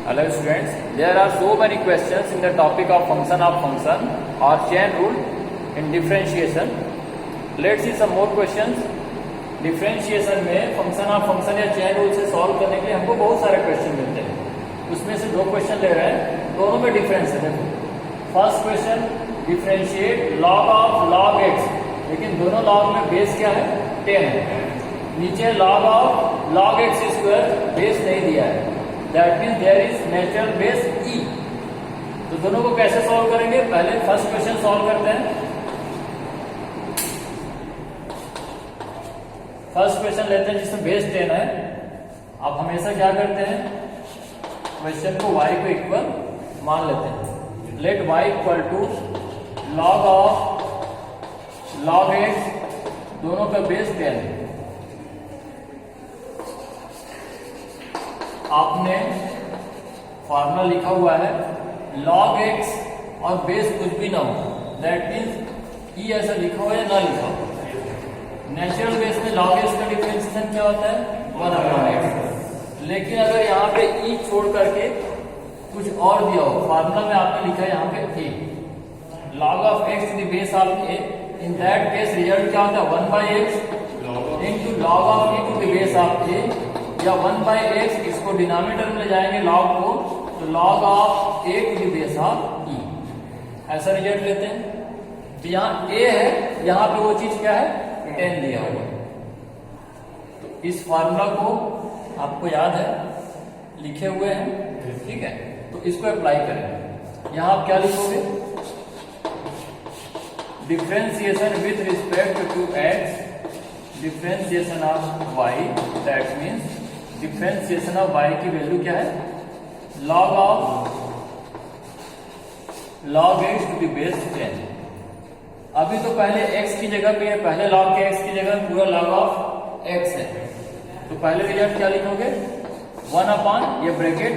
Hello students, there are so many questions in the topic of function or chain rule in differentiation. Let's see some more questions. Differentiation में function या chain rule से solve करने के लिए हमको बहुत सारे क्वेश्चन मिलते हैं. उसमें से 2 क्वेश्चन ले रहे हैं, दोनों में डिफरेंस है. देखो first question differentiate log of log x, लेकिन दोनों लॉग में बेस क्या है 10 है. नीचे log of log x square base नहीं दिया है, that means there is natural base e. तो दोनों को कैसे सॉल्व करेंगे, पहले फर्स्ट क्वेश्चन सॉल्व करते हैं. फर्स्ट क्वेश्चन लेते हैं जिसमें बेस 10 है. आप हमेशा क्या करते हैं, क्वेश्चन को y को इक्वल मान लेते हैं. Let y equal to log of log x, दोनों का बेस 10 है. आपने फॉर्मूला लिखा हुआ है लॉग एक्स और बेस कुछ भी ना हो, दैट मीन्स ई ऐसा लिखा हो या ना लिखा हो. नेचुरल बेस में लॉग एक्स का डिफरेंशिएशन क्या होता है 1/x. लेकिन अगर यहाँ पे ई छोड़ करके कुछ और दिया हो, फार्मूला में आपने लिखा है यहाँ पे a log of x to the base of a, in that case result क्या होता है 1/x into log of a to the base of a, या 1/x इसको डिनोमिनेटर में ले जाएंगे लॉग को, तो log of a to the base of e, ऐसा रिजल्ट लेते हैं. तो यहाँ ए है, यहाँ पे वो चीज क्या है 10 दिया हुआ. तो इस फार्मूला को आपको याद है, लिखे हुए हैं, ठीक है. तो इसको अप्लाई करें. यहां आप क्या लिखोगे, differentiation with respect to x, differentiation of y, that means differentiation of y की वैल्यू क्या है log of log x to the base 10. अभी तो पहले x की जगह पे है, पहले लॉग के x की जगह पूरा लॉग ऑफ x है. तो पहले रिजल्ट क्या लिखोगे 1 ये ब्रैकेट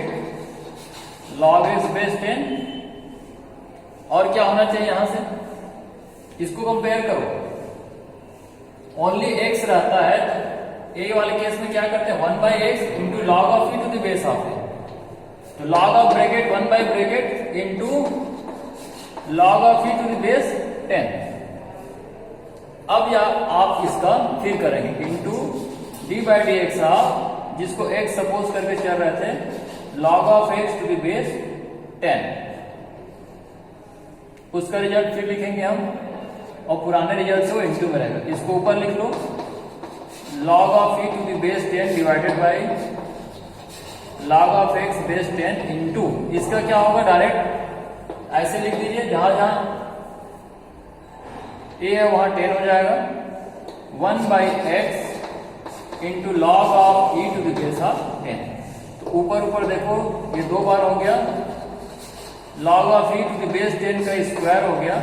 लॉग एक्स बेस 10, और क्या होना चाहिए यहां से, इसको कंपेयर करो. ओनली x रहता है, तो a वाले केस में क्या करते हैं 1/x into log of e to the base of a. तो लॉग ऑफ ब्रैकेट 1/ब्रैकेट into log of e to the base 10. अब या आप इसका फिर करेंगे इंटू d/dx ऑफ, जिसको x सपोज करके चल रहे थे, log of x to the base 10. उसका रिजल्ट फिर लिखेंगे हम, और पुराने रिजल्ट से वो इंटू में रहेगा. इसको ऊपर लिख लो, log of e to the base 10 divided by log of x base 10 into, इसका क्या होगा डायरेक्ट ऐसे लिख दीजिए, जहां जहां ए है वहां 10 हो जाएगा, 1/x into log of e to the base of 10. तो ऊपर ऊपर देखो ये 2 बार हो गया, log of e to the base 10 का स्क्वायर हो गया,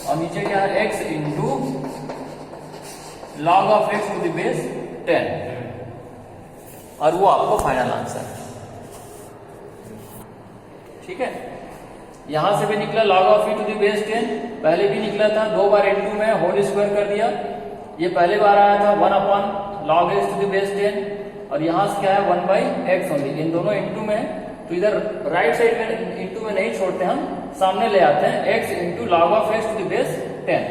और नीचे क्या है x into log of x to the base 10, और वो आपको फाइनल आंसर है. ठीक है, यहां से भी निकला log of e to the base 10, पहले भी निकला था 2 बार इंटू में होल स्क्वायर कर दिया. ये पहले बार आया था 1 log x to the base 10, और यहां से क्या है 1/x ओनली. इन दोनों इंटू में, तो इधर राइट साइड में इंटू में नहीं छोड़ते, हम सामने ले आते हैं x into log of x to the base 10,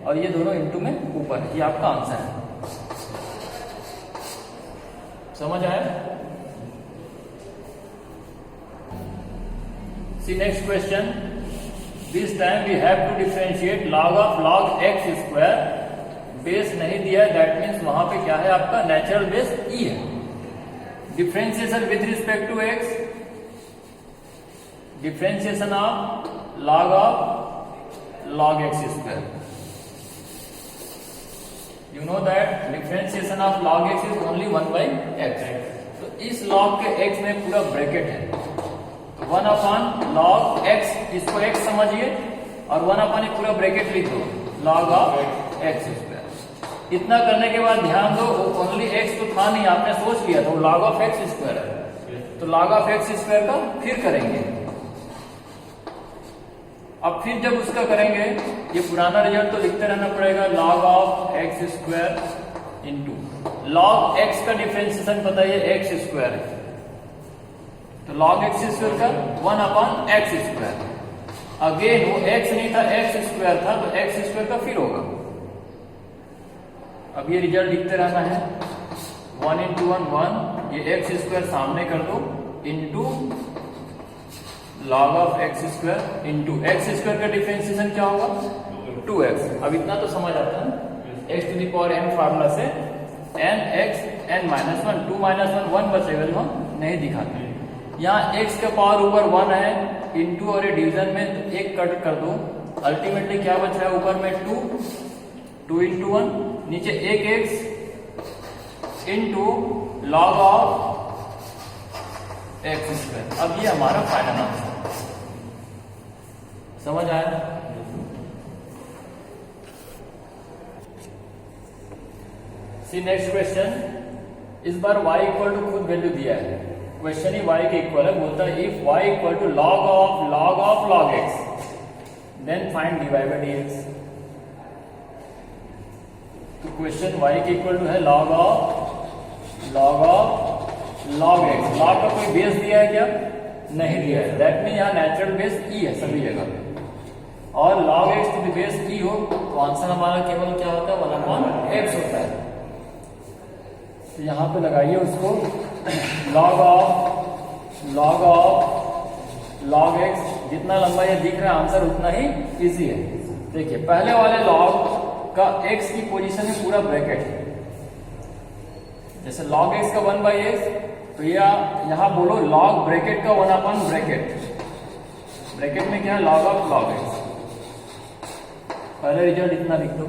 और ये दोनों इंटू में ऊपर है. ये आपका आंसर है. समझ आया? See next question. This time we have to differentiate log of log x square. Base नहीं दिया है, दैट मीन्स वहां पे क्या है आपका नेचुरल बेस e है. Differentiation with respect to x, differentiation of log x square. You know that differentiation of log x is only 1/x. तो इस log के x में पूरा ब्रैकेट है, 1 log x, इसको x समझिए, और 1 पूरा ब्रैकेट लिख दो log ऑफ x स्क्वायर. इतना करने के बाद ध्यान दो, ओनली x तो था नहीं, आपने सोच लिया था वो log ऑफ x स्क्वायर है. तो log ऑफ x स्क्वायर का फिर करेंगे. अब फिर जब उसका करेंगे, ये पुराना रिजल्ट तो लिखते रहना पड़ेगा, log of x square into log x का डिफरेंशिएशन पता है x स्क्वायर है, तो log x स्क्वायर का 1/x²। अगेन वो x नहीं था, x² था, तो x² का फिर होगा। अब ये रिजल्ट लिखते रहना है, 1 × 1 1, ये x² सामने कर दो, into log of x² into x² का डिफरेंशिएशन क्या होगा 2x। अब इतना तो समझ आता है, x⁴n फार्मूला से n x n -1 2 -1 1 बचेगा, जो हम नहीं दिखाते। यहाँ x का पावर ऊपर 1 है, इंटू और ये डिवीजन में तो एक कट कर दो, अल्टीमेटली क्या बच रहा है ऊपर में 2 × 1, नीचे एक x into log of x²। अब ये हमारा फाइनल आंसर, समझ आया? See next question. इस बार y इक्वल टू खुद वैल्यू दिया है, क्वेश्चन ही y के इक्वल है। बोलता है if y equal to log of log x then find dy by dx। तो क्वेश्चन y के इक्वल टू है log of log x। log का कोई बेस दिया है क्या? नहीं दिया है, दैट मीन यहाँ नेचुरल बेस e है सभी जगह पे, और log x to the base e हो तो आंसर हमारा केवल क्या होता है 1/x होता है। तो यहाँ पे लगाइए उसको, log ऑफ log x, जितना लंबा ये दिख रहा है आंसर उतना ही इजी है। देखिए पहले वाले log का x की पोजीशन में पूरा ब्रैकेट है, जैसे log x का 1/x, तो यहाँ बोलो log ब्रैकेट का 1/ब्रैकेट, ब्रैकेट में क्या है log ऑफ log x। पहले रिजल्ट इतना लिख दो,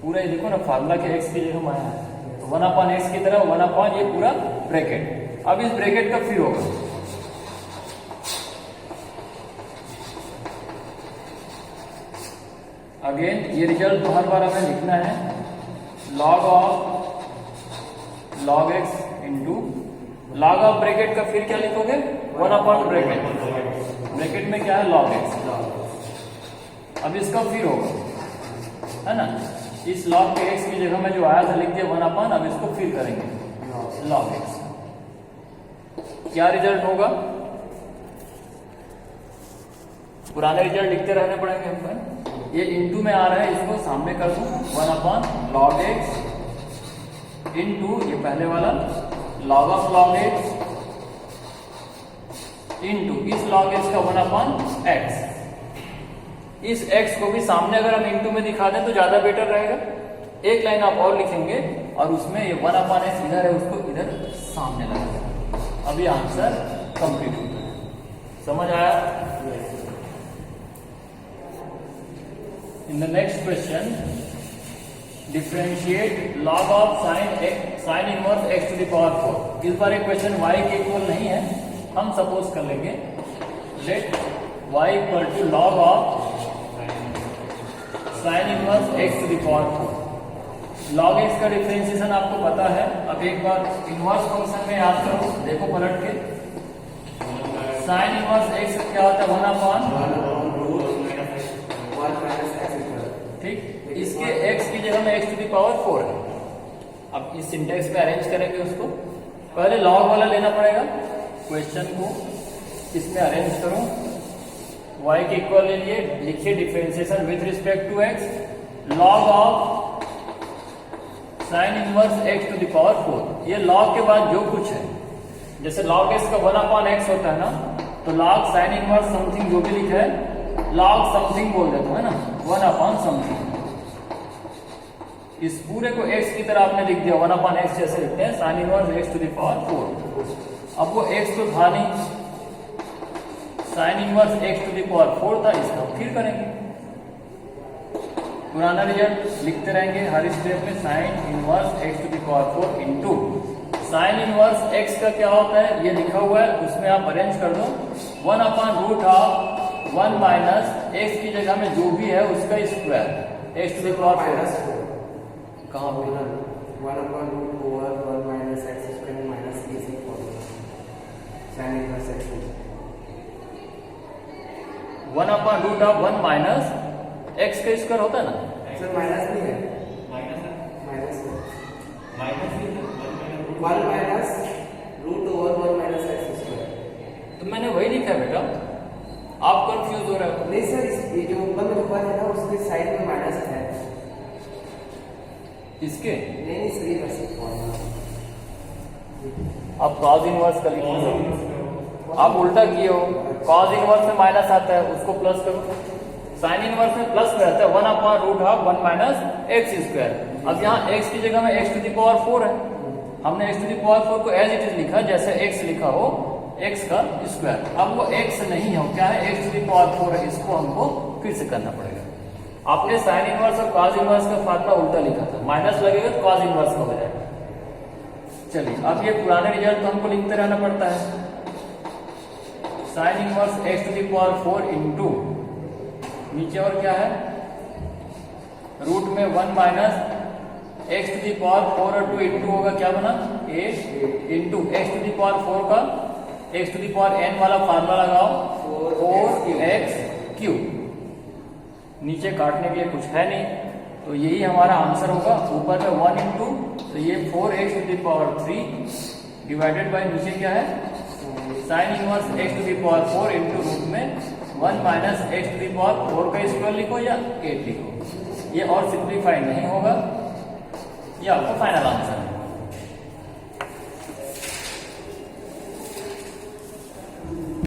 पूरा ये देखो ना फार्मूला के x की जगह आया है, तो 1/x की तरह 1/ ये पूरा ब्रैकेट। अब इस ब्रैकेट का फिर होगा, अगेन ये रिजल्ट तो हर बार हमें लिखना है, log of log x into log of bracket का फिर क्या लिखोगे 1/ब्रैकेट, ब्रैकेट में क्या है log x। अब इसका फिर होगा, है ना, इस log के x की जगह में जो आया था लिख दिया 1/, अब इसको फिर करेंगे log x। क्या रिजल्ट होगा? पुराने रिजल्ट लिखते रहने पड़ेंगे हमको, ये इंटू में आ रहा है, इसको सामने कर दूं 1/log x इंटू ये पहले वाला log of log x into इस log x का 1/x। इस x को भी सामने अगर हम इंटू में दिखा दें तो ज्यादा बेटर रहेगा। एक लाइन आप और लिखेंगे और उसमें ये 1/x इधर है, उसको इधर सामने लगा दें। अब ये आंसर कंप्लीट होता है, समझ आया? In the next question, differentiate log of sine inverse x to the power 4। इस बार एक क्वेश्चन y के इक्वल नहीं है, हम सपोज कर लेंगे let y equal to log of sine inverse x to the power 4। log x का differentiation आपको पता है। अब एक बार इनवर्स फंक्शन में याद करो, देखो पलट के, साइन इनवर्स x क्या होता है 1/, ठीक, इसके x की जगह में x टू द पावर 4 है। अब इस सिंटेक्स में अरेंज करेंगे उसको, पहले log वाला लेना पड़ेगा, क्वेश्चन को इसमें अरेंज करो, y के इक्वल ले लिए, लिखिए differentiation with respect to x, log of sine inverse x to the power 4। ये log के बाद जो कुछ है, जैसे log x का 1/x होता है ना, तो log साइन इनवर्स समथिंग जो भी लिखा है log समथिंग बोल देते हैं ना, 1/समथिंग। इस पूरे को x की तरह आपने लिख दिया, 1/x जैसे लिखते हैं, sine inverse x to the power 4। अब वो x तो था नहीं, sine inverse x to the power 4 था, इसका फिर करेंगे, पुराना रिजल्ट लिखते रहेंगे हर स्टेप में, sine inverse x to the power 4 into sine inverse x का क्या होता है ये लिखा हुआ है, उसमें आप अरेंज कर दो 1/√1 माइनस x की जगह में जो भी है उसका square, x to the power 4 कहाँ पे 1/√1 minus x square minus e equal sine inverse x 1/√1 minus x का स्क्वायर होता है ना सर, माइनस नहीं है, minus minus 1 minus √1 minus x square लिखा है बेटा, आप कंफ्यूज हो रहे हो। नहीं सर, ये जो ऊपर में ऊपर है ना उसके साइड में माइनस है। इसके नहीं सर, ये वैसे फॉर्मूला आप cos इनवर्स का लिखो, आप उल्टा किए हो। cos इनवर्स में माइनस आता है, उसको प्लस करो। साइन इनवर्स में प्लस में रहता है 1/√1 माइनस एक्स स्क्वायर। अब यहाँ x की जगह में x⁴ है, हमने x⁴ को एज इट इज लिखा, जैसे x लिखा हो x का स्क्वायर। अब वो x नहीं हो, क्या है, x⁴ है, इसको हमको फिर से करना पड़ेगा। आपने साइन इनवर्स और cos इनवर्स का फार्मूला उल्टा लिखा था, माइनस लगेगा तो cos इनवर्स का हो जाएगा। चलिए, अब ये पुराने रिजल्ट तो हमको लिखते रहना पड़ता है। साइन इनवर्स x⁴ इंटू नीचे और क्या है, रूट में 1 माइनस x⁴ और 2 इंटू होगा, क्या बना 8 इंटू x⁴ का xn वाला फार्मूला लगाओ 4x³ नीचे काटने के लिए कुछ है नहीं, तो यही हमारा आंसर होगा। ऊपर में 1 इंटू, तो ये 4x³ डिवाइडेड बाय नीचे क्या है, sine inverse x⁴ into root में 1 माइनस x⁴ का स्क्वायर लिखो या 8 लिखो, ये और सिंप्लीफाई नहीं होगा। ये आपका फाइनल आंसर है।